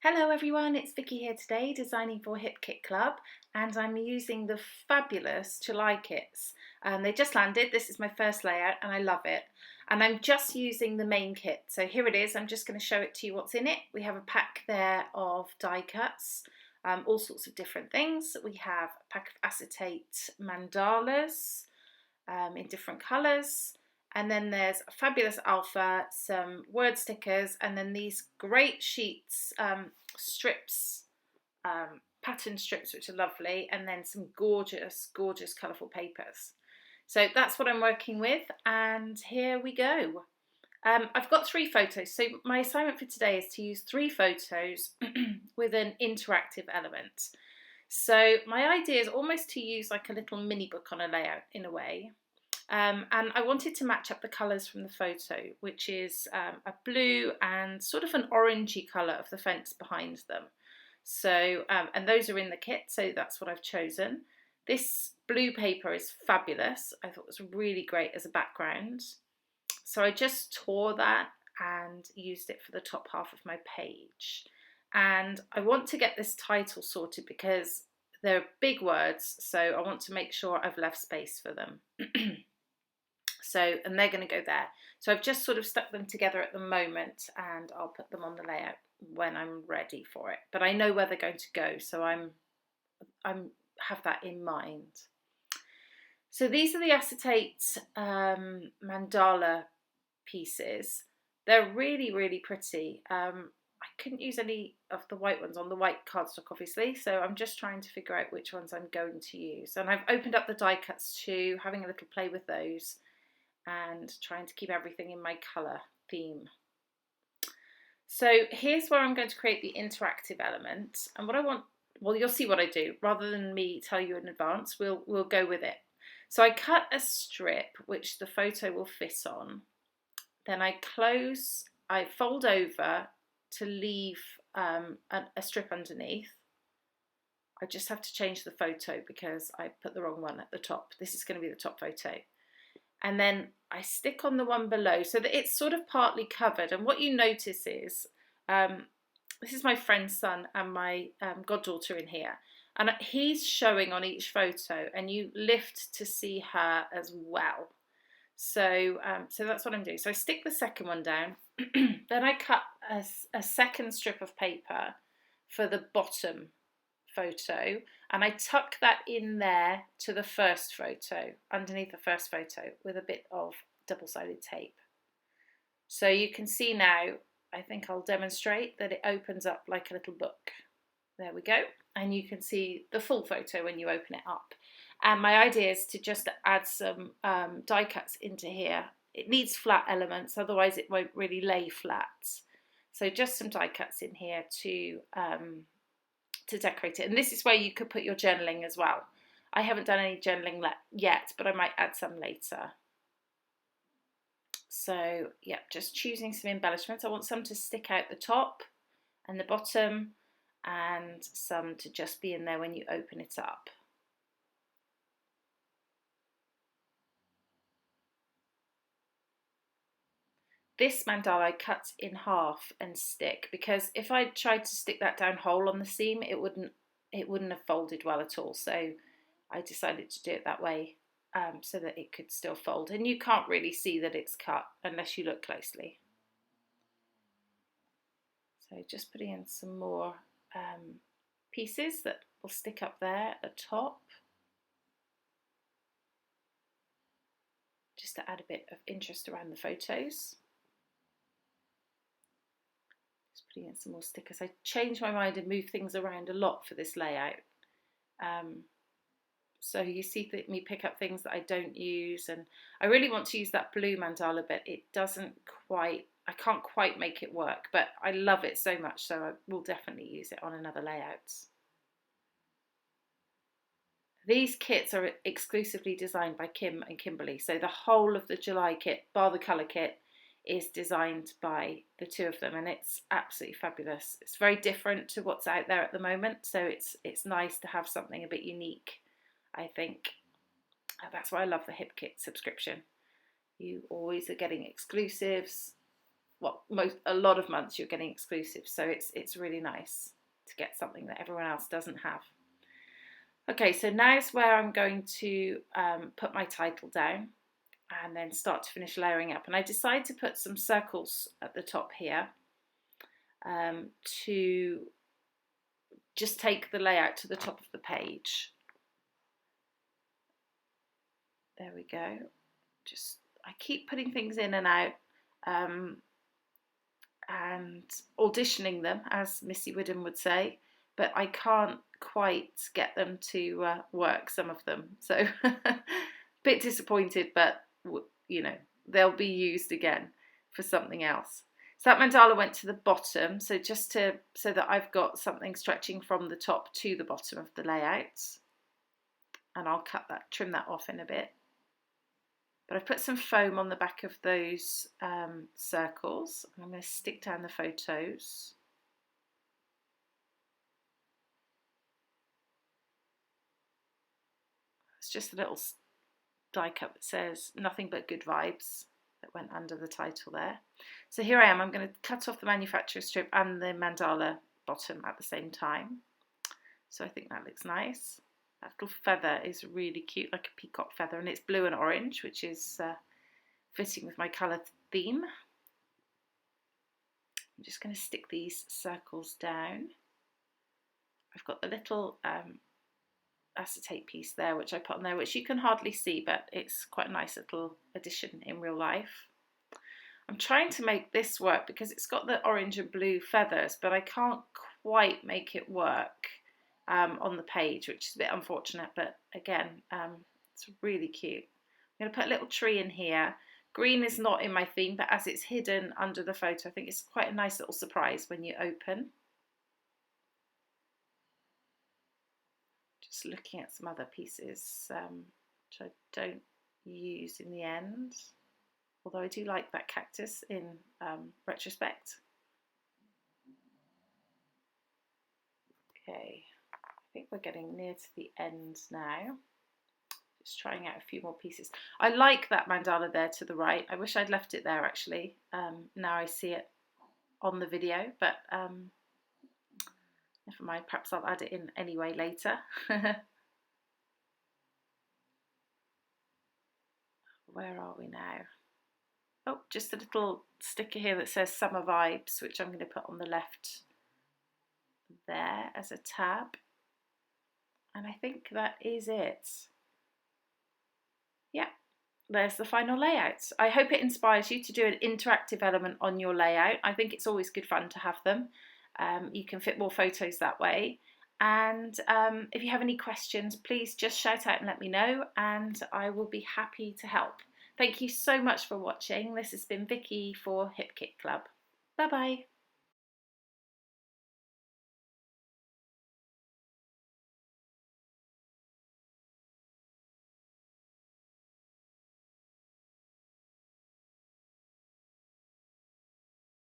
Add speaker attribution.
Speaker 1: Hello everyone, it's Vicky here today, designing for Hip Kit Club, and I'm using the fabulous July kits. They just landed. This is my first layout and I love it. And I'm just using the main kit. So here it is. I'm just going to show it to you what's in it. We have a pack there of die cuts, all sorts of different things. We have a pack of acetate mandalas in different colours. And then there's a fabulous alpha, some word stickers, and then these great sheets, strips, pattern strips, which are lovely, and then some gorgeous, gorgeous colourful papers. So that's what I'm working with, and here we go. I've got 3 photos, so my assignment for today is to use 3 photos with an interactive element. So my idea is almost to use like a little mini book on a layout in a way. And I wanted to match up the colours from the photo, which is a blue and sort of an orangey colour of the fence behind them. So, and those are in the kit, so that's what I've chosen. This blue paper is fabulous. I thought it was really great as a background. So I just tore that and used it for the top half of my page. And I want to get this title sorted because they're big words, so I want to make sure I've left space for them. So, and they're going to go there. So I've just sort of stuck them together at the moment and I'll put them on the layout when I'm ready for it. But I know where they're going to go, so I'm have that in mind. So these are the acetate mandala pieces. They're really, really pretty. I couldn't use any of the white ones on the white cardstock, obviously, so I'm just trying to figure out which ones I'm going to use. And I've opened up the die cuts too, having a little play with those, and trying to keep everything in my colour theme. So here's where I'm going to create the interactive element, and what I want, well, you'll see what I do. Rather than me tell you in advance, we'll go with it. So I cut a strip which the photo will fit on, then I fold over to leave a strip underneath. I just have to change the photo because I put the wrong one at the top. This is going to be the top photo. And then I stick on the one below so that it's sort of partly covered. And what you notice is, this is my friend's son and my goddaughter in here. And he's showing on each photo and you lift to see her as well. So that's what I'm doing. So I stick the second one down. Then I cut a second strip of paper for the bottom photo, and I tuck that in there to the first photo, underneath the first photo, with a bit of double-sided tape. So you can see now, I think I'll demonstrate that it opens up like a little book. There we go. And you can see the full photo when you open it up. And my idea is to just add some die cuts into here. It needs flat elements, otherwise it won't really lay flat. So just some die cuts in here to decorate it. And this is where you could put your journaling as well. I haven't done any journaling yet, but I might add some later. So yeah, just choosing some embellishments. I want some to stick out the top and the bottom, and some to just be in there when you open it up. This mandala I cut in half and stick, because if I tried to stick that down whole on the seam, it wouldn't have folded well at all. So I decided to do it that way, so that it could still fold. And you can't really see that it's cut unless you look closely. So just putting in some more pieces that will stick up there at the top, just to add a bit of interest around the photos. Putting in some more stickers. I changed my mind and moved things around a lot for this layout. So you see me pick up things that I don't use, and I really want to use that blue mandala, but it doesn't quite, I can't quite make it work, but I love it so much, so I will definitely use it on another layout. These kits are exclusively designed by Kim and Kimberly, so the whole of the July kit, bar the colour kit, is designed by the two of them, and it's absolutely fabulous. It's very different to what's out there at the moment, so it's nice to have something a bit unique, I think. That's why I love the Hip Kit subscription. You always are getting exclusives, well, a lot of months you're getting exclusive, so it's really nice to get something that everyone else doesn't have. Okay, so now's where I'm going to put my title down and then start to finish layering up. And I decided to put some circles at the top here to just take the layout to the top of the page. There we go. I keep putting things in and out and auditioning them, as Missy Widden would say, but I can't quite get them to work, some of them. So a bit disappointed, but you know, they'll be used again for something else. So that mandala went to the bottom, so so that I've got something stretching from the top to the bottom of the layout. And I'll trim that off in a bit. But I've put some foam on the back of those circles. I'm going to stick down the photos. It's just a little die cut that says "Nothing but good vibes" that went under the title there. So here I am. I'm going to cut off the manufacturer strip and the mandala bottom at the same time. So I think that looks nice. That little feather is really cute, like a peacock feather, and it's blue and orange, which is fitting with my colour theme. I'm just going to stick these circles down. I've got the little acetate piece there, which I put on there, which you can hardly see, but it's quite a nice little addition in real life. I'm trying to make this work because it's got the orange and blue feathers, but I can't quite make it work on the page, which is a bit unfortunate, but again, it's really cute. I'm going to put a little tree in here. Green is not in my theme, but as it's hidden under the photo, I think it's quite a nice little surprise when you open. Just looking at some other pieces which I don't use in the end, although I do like that cactus in retrospect. Okay. I think we're getting near to the end now. Just trying out a few more pieces. I like that mandala there to the right. I wish I'd left it there actually. Now I see it on the video, but never mind, perhaps I'll add it in anyway later. Where are we now? Oh, just a little sticker here that says Summer Vibes, which I'm going to put on the left there as a tab. And I think that is it. Yeah, there's the final layout. I hope it inspires you to do an interactive element on your layout. I think it's always good fun to have them. You can fit more photos that way. And if you have any questions, please just shout out and let me know, and I will be happy to help. Thank you so much for watching. This has been Vicki for Hip Kit Club. Bye bye.